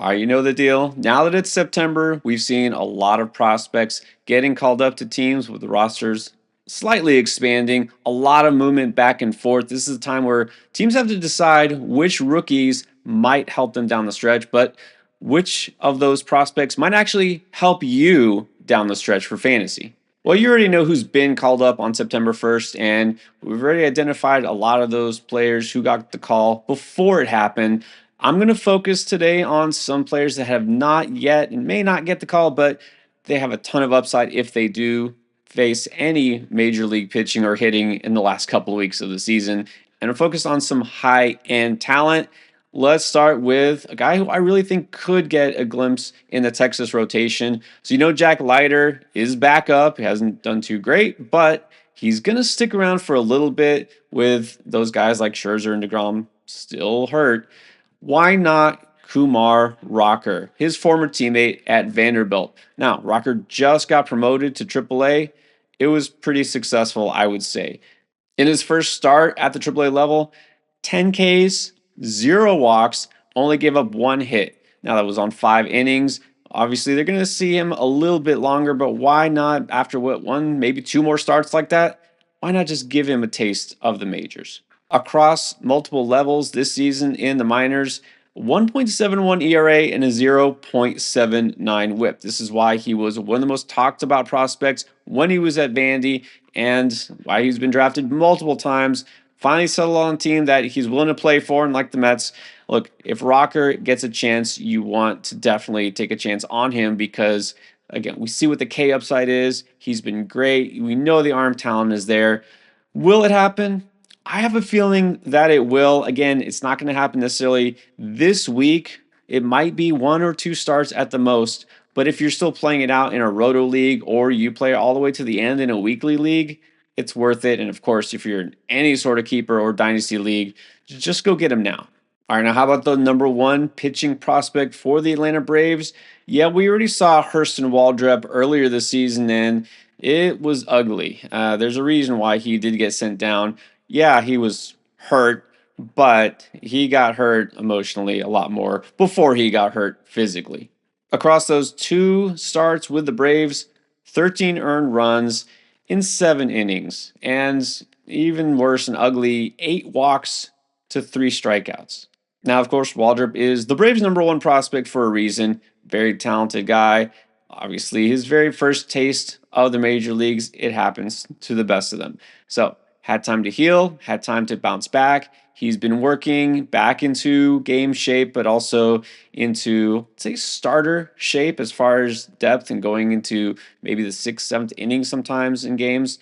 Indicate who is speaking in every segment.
Speaker 1: All right, you know the deal. Now that it's September, we've seen a lot of prospects getting called up to teams with the rosters slightly expanding, a lot of movement back and forth. This is a time where teams have to decide which rookies might help them down the stretch, but which of those prospects might actually help you down the stretch for fantasy. Well, you already know who's been called up on September 1st, and we've already identified a lot of those players who got the call before it happened. I'm going to focus today on some players that have not yet and may not get the call, but they have a ton of upside if they do face any major league pitching or hitting in the last couple of weeks of the season. And I'm focused on some high end talent. Let's start with a guy who I really think could get a glimpse in the Texas rotation. So, Jack Leiter is back up. He hasn't done too great, but he's going to stick around for a little bit with those guys like Scherzer and DeGrom still hurt. Why not Kumar Rocker, his former teammate at Vanderbilt? Now, Rocker just got promoted to AAA. It was pretty successful, I would say. In his first start at the AAA level, 10 Ks, 0 walks, only gave up 1 hit. Now, that was on 5 innings. Obviously, they're going to see him a little bit longer, but why not, after one, maybe 2 more starts like that, why not just give him a taste of the majors? Across multiple levels this season in the minors, 1.71 ERA and a 0.79 whip. This is why he was one of the most talked about prospects when he was at Vandy and why he's been drafted multiple times. Finally settled on a team that he's willing to play for, and like the Mets, look, if Rocker gets a chance, you want to definitely take a chance on him because, again, we see what the K upside is. He's been great. We know the arm talent is there. Will it happen? I have a feeling that it will. Again, it's not going to happen necessarily this week. It might be 1 or 2 starts at the most. But if you're still playing it out in a roto league or you play all the way to the end in a weekly league, it's worth it. And of course, if you're in any sort of keeper or dynasty league, just go get him now. All right, now how about the number 1 pitching prospect for the Atlanta Braves? Yeah, we already saw Hurston Waldrep earlier this season, and it was ugly. There's a reason why he did get sent down. Yeah, he was hurt, but he got hurt emotionally a lot more before he got hurt physically. Across those 2 starts with the Braves, 13 earned runs in 7 innings, and even worse and ugly, 8 walks to 3 strikeouts. Now, of course, Waldrop is the Braves' number 1 prospect for a reason. Very talented guy. Obviously, his very first taste of the major leagues, it happens to the best of them. So, had time to heal, had time to bounce back. He's been working back into game shape, but also into, say, starter shape as far as depth and going into maybe the 6th, 7th inning sometimes in games.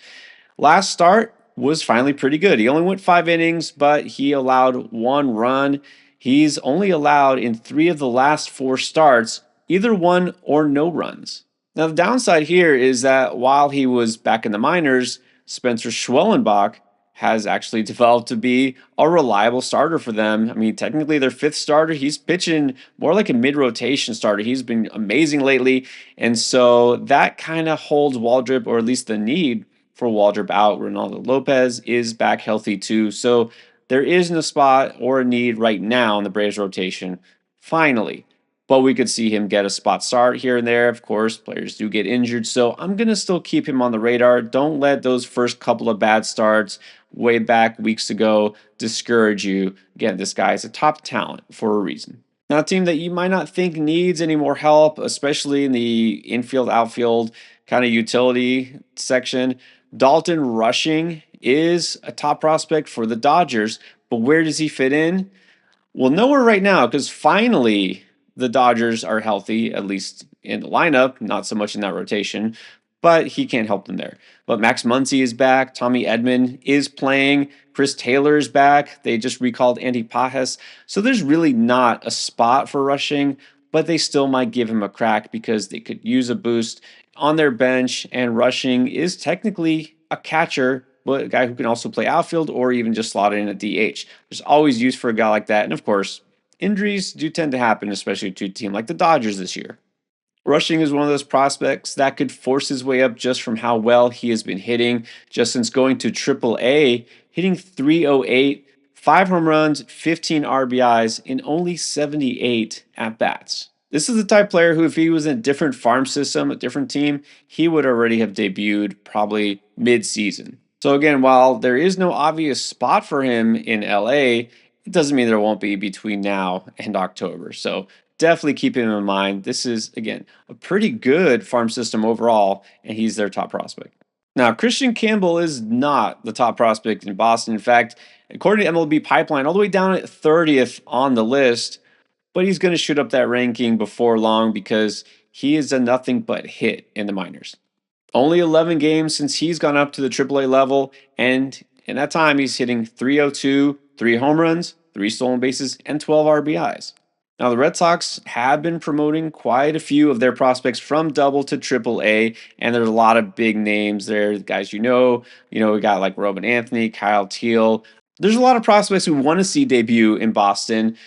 Speaker 1: Last start was finally pretty good. He only went 5 innings, but he allowed 1 run. He's only allowed in 3 of the last 4 starts either 1 or no runs. Now, the downside here is that while he was back in the minors, Spencer Schwellenbach has actually developed to be a reliable starter for them. I mean, technically their 5th starter. He's pitching more like a mid-rotation starter. He's been amazing lately. And so that kind of holds Waldrop, or at least the need for Waldrop out. Ronaldo Lopez is back healthy too. So there isn't a spot or a need right now in the Braves rotation, finally. But we could see him get a spot start here and there. Of course, players do get injured, so I'm going to still keep him on the radar. Don't let those first couple of bad starts way back weeks ago discourage you. Again, this guy is a top talent for a reason. Now, a team that you might not think needs any more help, especially in the infield, outfield kind of utility section, Dalton Rushing is a top prospect for the Dodgers, but where does he fit in? Well, nowhere right now, because finally the Dodgers are healthy, at least in the lineup, not so much in that rotation, but he can't help them there. But Max Muncy is back. Tommy Edman is playing. Chris Taylor is back. They just recalled Andy Pajes. So there's really not a spot for Rushing, but they still might give him a crack because they could use a boost on their bench. And Rushing is technically a catcher, but a guy who can also play outfield or even just slot in at DH. There's always use for a guy like that. And of course, injuries do tend to happen, especially to a team like the Dodgers this year. Rushing is one of those prospects that could force his way up just from how well he has been hitting. Just since going to AAA, hitting 308, 5 home runs, 15 RBIs in only 78 at bats. This is the type player who, if he was in a different farm system, a different team, he would already have debuted probably mid-season. So again, while there is no obvious spot for him in LA, it doesn't mean there won't be between now and October. So definitely keep him in mind. This is, again, a pretty good farm system overall, and he's their top prospect. Now, Christian Campbell is not the top prospect in Boston. In fact, according to MLB Pipeline, all the way down at 30th on the list, but he's going to shoot up that ranking before long because he is a nothing but hit in the minors. Only 11 games since he's gone up to the AAA level, and in that time, he's hitting 302, 3 home runs, 3 stolen bases, and 12 RBIs. Now, the Red Sox have been promoting quite a few of their prospects from double to triple A, and there's a lot of big names there. Guys, we got like Robin Anthony, Kyle Teal. There's a lot of prospects we want to see debut in Boston,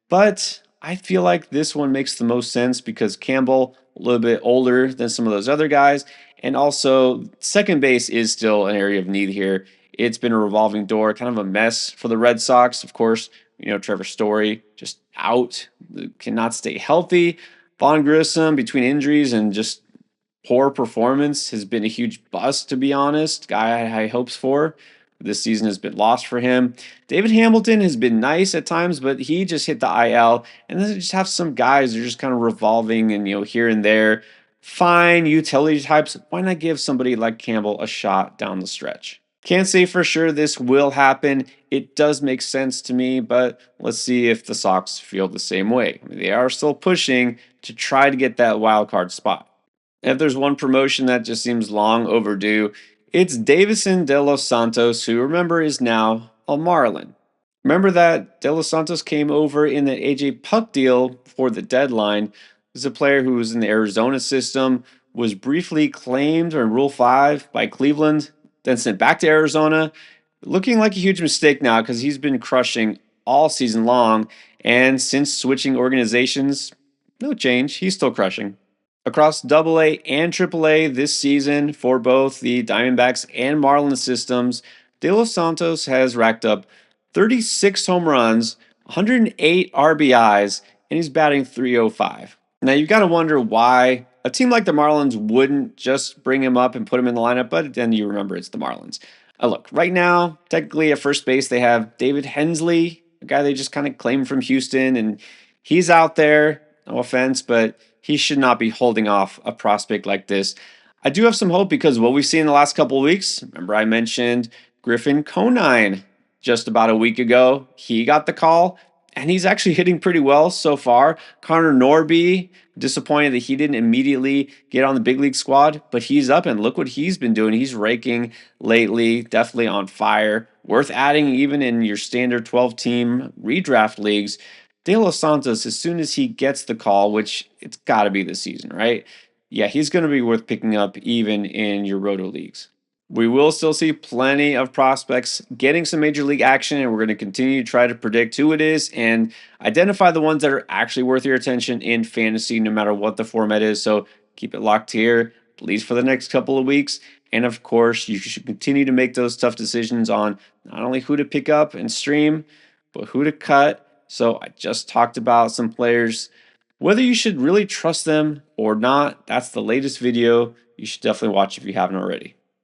Speaker 1: but I feel like this one makes the most sense because Campbell, a little bit older than some of those other guys, and also second base is still an area of need here. It's been a revolving door, kind of a mess for the Red Sox. Of course, Trevor Story just out, cannot stay healthy. Vaughn Grissom, between injuries and just poor performance, has been a huge bust, to be honest. Guy I had high hopes for. This season has been lost for him. David Hamilton has been nice at times, but he just hit the IL. And then they just have some guys that are just kind of revolving and, here and there. Fine utility types. Why not give somebody like Campbell a shot down the stretch? Can't say for sure this will happen. It does make sense to me, but let's see if the Sox feel the same way. They are still pushing to try to get that wild card spot. If there's one promotion that just seems long overdue, it's Davison De Los Santos, who, remember, is now a Marlin. Remember that De Los Santos came over in the AJ Puck deal for the deadline. He's a player who was in the Arizona system, was briefly claimed in Rule 5 by Cleveland, then sent back to Arizona. Looking like a huge mistake now because he's been crushing all season long, and since switching organizations, no change. He's still crushing. Across AA and AAA this season for both the Diamondbacks and Marlins systems, De Los Santos has racked up 36 home runs, 108 RBIs, and he's batting .305. Now, you've got to wonder why a team like the Marlins wouldn't just bring him up and put him in the lineup, but then you remember it's the Marlins. Look, right now, technically at first base, they have David Hensley, a guy they just kind of claimed from Houston, and he's out there. No offense, but he should not be holding off a prospect like this. I do have some hope because what we've seen in the last couple of weeks, remember I mentioned Griffin Conine just about a week ago. He got the call, and he's actually hitting pretty well so far. Connor Norby, disappointed that he didn't immediately get on the big league squad, but he's up, and look what he's been doing. He's raking lately, definitely on fire. Worth adding even in your standard 12-team redraft leagues. De Los Santos, as soon as he gets the call, which it's got to be this season, right? Yeah, he's going to be worth picking up even in your roto leagues. We will still see plenty of prospects getting some major league action, and we're going to continue to try to predict who it is and identify the ones that are actually worth your attention in fantasy, no matter what the format is. So keep it locked here, at least for the next couple of weeks. And of course, you should continue to make those tough decisions on not only who to pick up and stream, but who to cut. So I just talked about some players. Whether you should really trust them or not, that's the latest video. You should definitely watch if you haven't already.